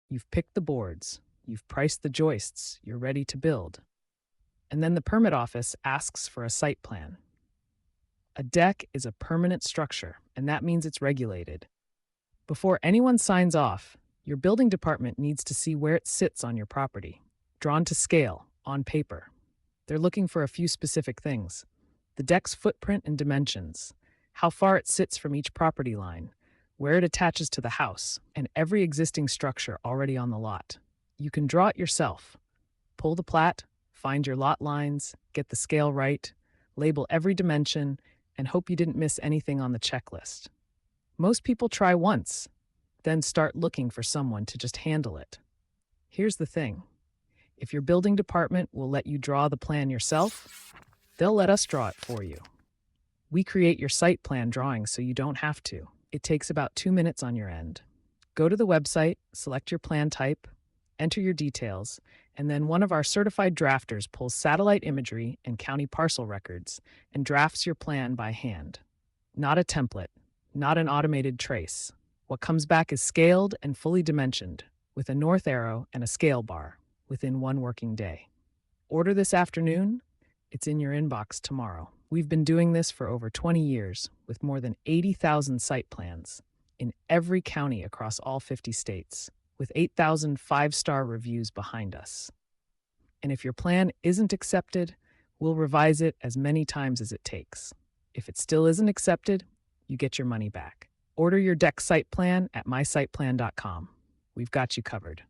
You've picked the boards, you've priced the joists, you're ready to build. And then the permit office asks for a site plan. A deck is a permanent structure, and that means it's regulated. Before anyone signs off, your building department needs to see where it sits on your property, drawn to scale, on paper. They're looking for a few specific things: the deck's footprint and dimensions, how far it sits from each property line, where it attaches to the house, and every existing structure already on the lot. You can draw it yourself. Pull the plat, find your lot lines, get the scale right, label every dimension, and hope you didn't miss anything on the checklist. Most people try once, then start looking for someone to just handle it. Here's the thing: if your building department will let you draw the plan yourself, they'll let us draw it for you. We create your site plan drawing so you don't have to. It takes about 2 minutes on your end. Go to the website, select your plan type, enter your details, and then one of our certified drafters pulls satellite imagery and county parcel records and drafts your plan by hand. Not a template, not an automated trace. What comes back is scaled and fully dimensioned, with a north arrow and a scale bar, within 1 working day. Order this afternoon, it's in your inbox tomorrow. We've been doing this for over 20 years, with more than 80,000 site plans in every county across all 50 states, with 8,000 5-star reviews behind us. And if your plan isn't accepted, we'll revise it as many times as it takes. If it still isn't accepted, you get your money back. Order your deck site plan at MySitePlan.com. We've got you covered.